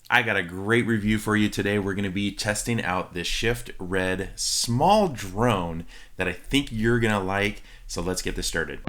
I got a great review for you today. We're going to be testing out this Shift Red small drone that I think you're going to like. So let's get this started.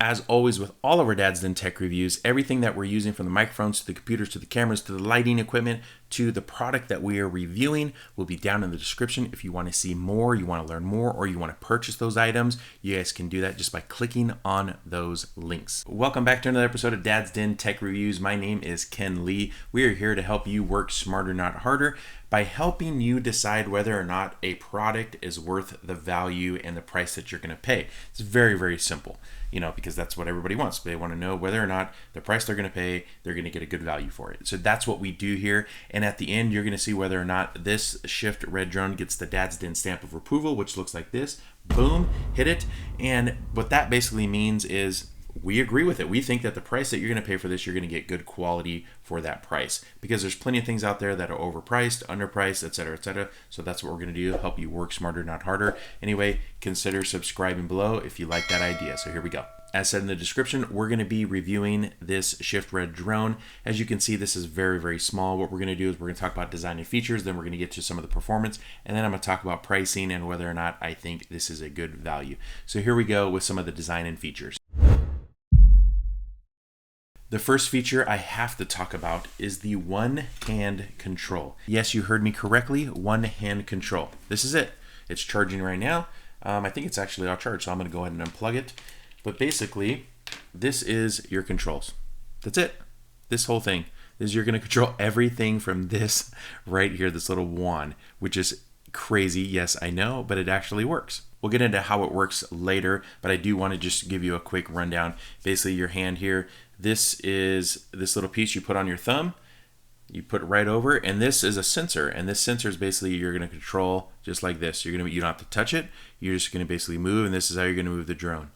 As always with all of our Dad's Den Tech reviews, everything that we're using, from the microphones to the computers to the cameras to the lighting equipment to the product that we are reviewing, will be down in the description. If you want to see more, you want to learn more, or you want to purchase those items, you guys can do that just by clicking on those links. Welcome back to another episode of Dad's Den Tech Reviews. My name is Ken Lee. We are here to help you work smarter, not harder, by helping you decide whether or not a product is worth the value and the price that you're going to pay. It's very, very simple, because that's what everybody wants. They want to know whether or not the price they're going to pay, they're going to get a good value for it. So that's what we do here. And at the end, you're going to see whether or not this Shift Red drone gets the Dad's Den stamp of approval, which looks like this. Boom, hit it. And what that basically means is we agree with it. We think that the price that you're going to pay for this, you're going to get good quality for that price, because there's plenty of things out there that are overpriced, underpriced, etc., etc. So that's what we're going to do, help you work smarter, not harder. Anyway, consider subscribing below if you like that idea. So here we go. As said in the description, we're going to be reviewing this Shift Red drone. As you can see, this is very, very small. What we're going to do is we're going to talk about design and features, then we're going to get to some of the performance, and then I'm going to talk about pricing and whether or not I think this is a good value. So here we go with some of the design and features. The first feature I have to talk about is the one-hand control. Yes, you heard me correctly, one-hand control. This is it. It's charging right now. I think it's actually all charged, so I'm going to go ahead and unplug it. But basically, this is your controls. That's it. This whole thing is you're going to control everything from this right here, this little wand, which is crazy. Yes, I know, but it actually works. We'll get into how it works later, but I do want to just give you a quick rundown. Basically, your hand here, this is this little piece you put on your thumb. You put it right over, and this is a sensor, and this sensor is basically you're going to control just like this. You don't have to touch it. You're just going to basically move, and this is how you're going to move the drone.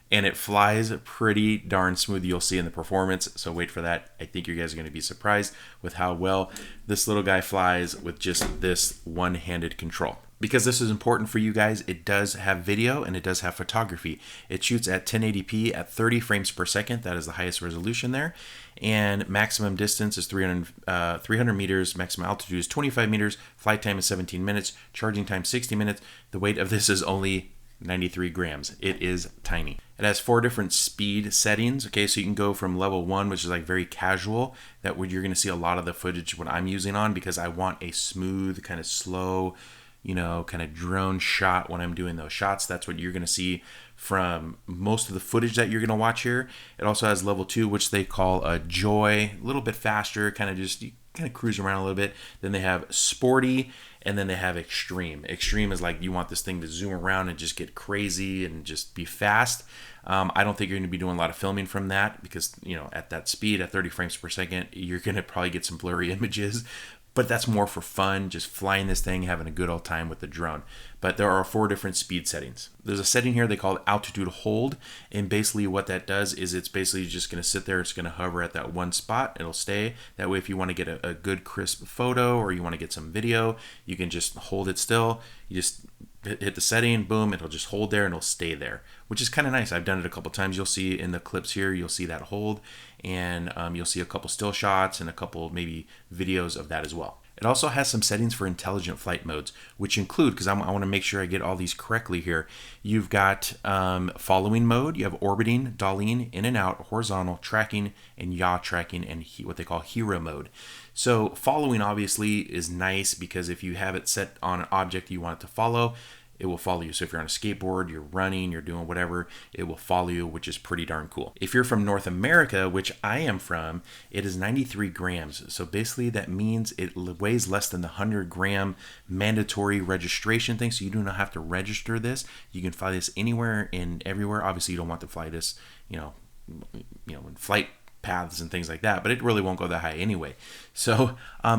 And it flies pretty darn smooth. You'll see in the performance, so wait for that. I think you guys are going to be surprised with how well this little guy flies with just this one-handed control. Because this is important for you guys, it does have video and it does have photography. It shoots at 1080p at 30 frames per second. That is the highest resolution there. And maximum distance is 300 meters. Maximum altitude is 25 meters. Flight time is 17 minutes. Charging time 60 minutes. The weight of this is only 93 grams. It is tiny. It has 4 different speed settings. Okay, so you can go from level 1, which is like very casual. That would you're going to see a lot of the footage what I'm using on, because I want a smooth, kind of slow, kind of drone shot when I'm doing those shots. That's what you're going to see from most of the footage that you're going to watch here. It also has level 2, which they call a joy, a little bit faster, kind of cruise around a little bit. Then they have sporty, and then they have extreme. Extreme is like you want this thing to zoom around and just get crazy and just be fast. I don't think you're going to be doing a lot of filming from that, because at that speed, at 30 frames per second, you're going to probably get some blurry images. But that's more for fun, just flying this thing, having a good old time with the drone. But there are 4 different speed settings. There's a setting here they call altitude hold, and basically what that does is it's basically just going to sit there. It's going to hover at that one spot. It'll stay. That way, if you want to get a good crisp photo or you want to get some video, you can just hold it still. You just hit the setting, boom, it'll just hold there and it'll stay there, which is kind of nice. I've done it a couple times. You'll see in the clips here, you'll see that hold, and you'll see a couple still shots and a couple maybe videos of that as well. It also has some settings for intelligent flight modes, which include, because I want to make sure I get all these correctly here, you've got following mode, you have orbiting, dollying, in and out, horizontal, tracking, and yaw tracking, and what they call hero mode. So following obviously is nice, because if you have it set on an object you want it to follow, it will follow you. So if you're on a skateboard, you're running, you're doing whatever, it will follow you, which is pretty darn cool. If you're from North America, which I am from, it is 93 grams. So basically that means it weighs less than the 100-gram mandatory registration thing. So you do not have to register this. You can fly this anywhere and everywhere. Obviously you don't want to fly this, in flight paths and things like that, but it really won't go that high anyway. So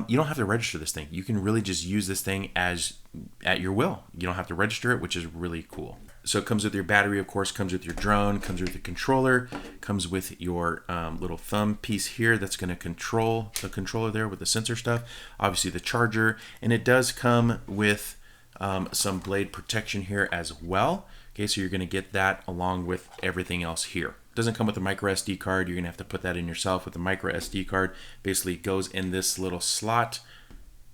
you don't have to register this thing. You can really just use this thing at your will. You don't have to register it, which is really cool. So it comes with your battery, of course, comes with your drone, comes with the controller, comes with your little thumb piece here that's going to control the controller there with the sensor stuff, obviously the charger, and it does come with some blade protection here as well. Okay, so you're going to get that along with everything else here. Doesn't come with a micro SD card. You're gonna have to put that in yourself with a micro SD card. Basically, it goes in this little slot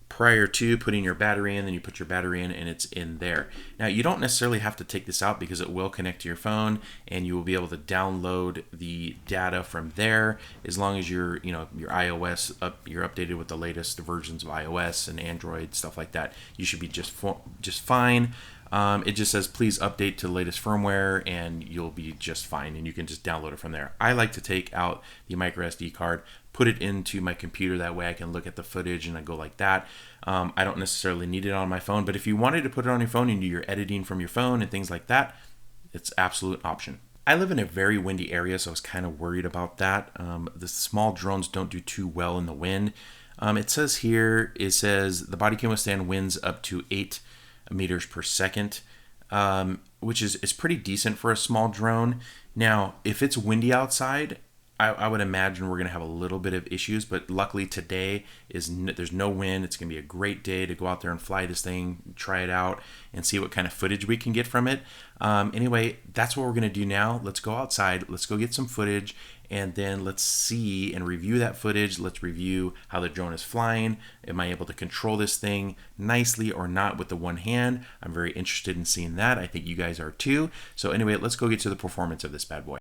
prior to putting your battery in, then you put your battery in and it's in there. Now you don't necessarily have to take this out because it will connect to your phone and you will be able to download the data from there as long as your iOS you're updated with the latest versions of iOS and Android, stuff like that. You should be just fine. It just says please update to the latest firmware and you'll be just fine, and you can just download it from there. I like to take out the micro SD card, put it into my computer, that way I can look at the footage and I go like that. I don't necessarily need it on my phone, but if you wanted to put it on your phone and do your editing from your phone and things like that, it's absolute option. I live in a very windy area, so I was kind of worried about that. The small drones don't do too well in the wind. It says the body can withstand winds up to 8 meters per second, which is pretty decent for a small drone. Now, if it's windy outside, I would imagine we're going to have a little bit of issues, but luckily today there's no wind. It's going to be a great day to go out there and fly this thing, try it out, and see what kind of footage we can get from it. Anyway, that's what we're going to do now. Let's go outside. Let's go get some footage, and then let's see and review that footage. Let's review how the drone is flying. Am I able to control this thing nicely or not with the one hand? I'm very interested in seeing that. I think you guys are too. So anyway, let's go get to the performance of this bad boy.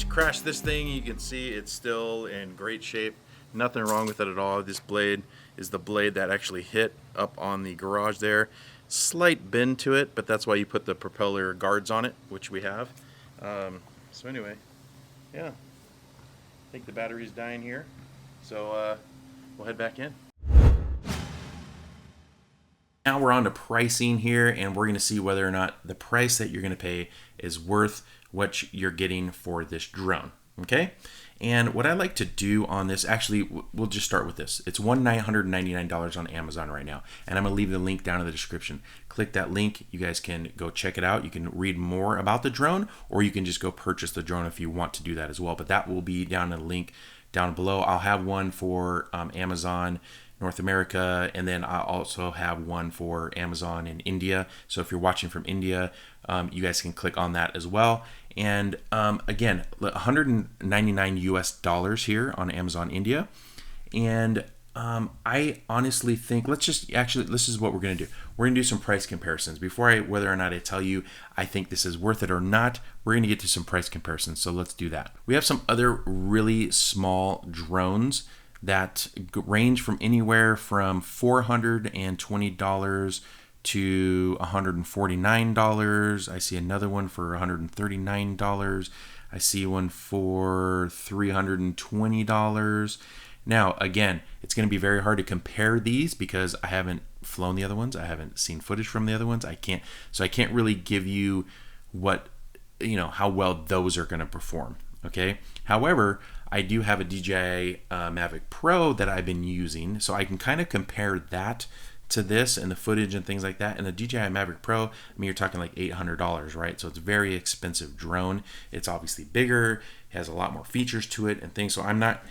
Crashed this thing. You can see it's still in great shape. Nothing wrong with it at all. This blade is the blade that actually hit up on the garage there. Slight bend to it, but that's why you put the propeller guards on it, which we have. So anyway, yeah, I think the battery's dying here, so we'll head back in. Now we're on to pricing here, and we're going to see whether or not the price that you're going to pay is worth what you're getting for this drone. Okay, and what I like to do on this, actually, we'll just start with this. It's $999 on Amazon right now, and I'm gonna leave the link down in the description. Click that link. You guys can go check it out. You can read more about the drone, or you can just go purchase the drone if you want to do that as well. But that will be down in the link down below. I'll have one for Amazon North America, and then I also have one for Amazon in India. So if you're watching from India, you guys can click on that as well. And again, $199 US here on Amazon India. And I honestly think this is what we're going to do. We're going to do some price comparisons. Whether or not I tell you I think this is worth it or not, we're going to get to some price comparisons. So let's do that. We have some other really small drones that range from anywhere from $420 to $149. I see another one for $139. I see one for $320. Now, again, it's going to be very hard to compare these because I haven't flown the other ones. I haven't seen footage from the other ones. I can't really give you how well those are going to perform. Okay. However, I do have a DJI Mavic Pro that I've been using, so I can kind of compare that to this and the footage and things like that. And the DJI Mavic Pro, I mean, you're talking like $800, right? So it's a very expensive drone. It's obviously bigger, has a lot more features to it and things. So I'm not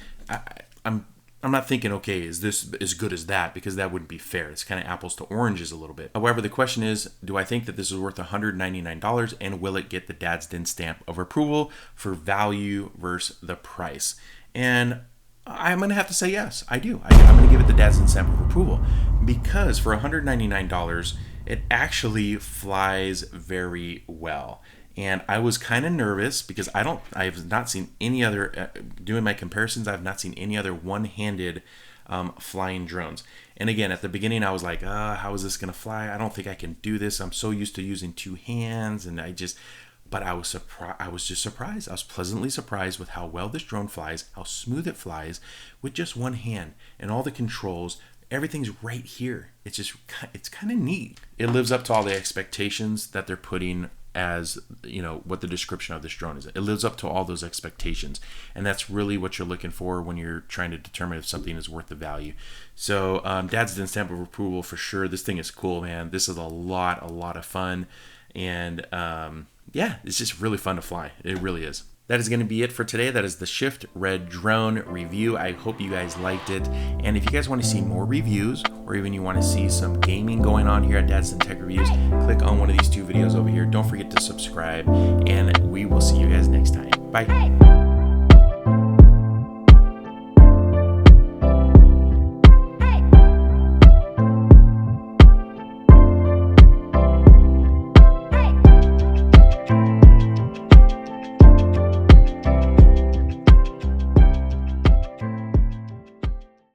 thinking, okay, is this as good as that? Because that wouldn't be fair. It's kind of apples to oranges a little bit. However, the question is, do I think that this is worth $199, and will it get the Dad's Den stamp of approval for value versus the price? And I'm going to have to say yes, I do. I'm going to give it the Dad's Den stamp of approval because for $199, it actually flies very well. And I was kind of nervous because I've not seen any other, doing my comparisons, I've not seen any other one-handed flying drones. And again, at the beginning, I was like, how is this going to fly? I don't think I can do this. I'm so used to using two hands. And but I was surprised. I was just surprised. I was pleasantly surprised with how well this drone flies, how smooth it flies with just one hand and all the controls. Everything's right here. It's kind of neat. It lives up to all the expectations that they're putting as, what the description of this drone is. It lives up to all those expectations. And that's really what you're looking for when you're trying to determine if something is worth the value. So Dad's Den stamp of approval for sure. This thing is cool, man. This is a lot of fun. And it's just really fun to fly. It really is. That is going to be it for today. That is the Shift Red drone review. I hope you guys liked it. And if you guys want to see more reviews, or even you want to see some gaming going on here at Dad's Den Tech Reviews, click on one of these two videos over here. Don't forget to subscribe, and we will see you guys next time. Bye.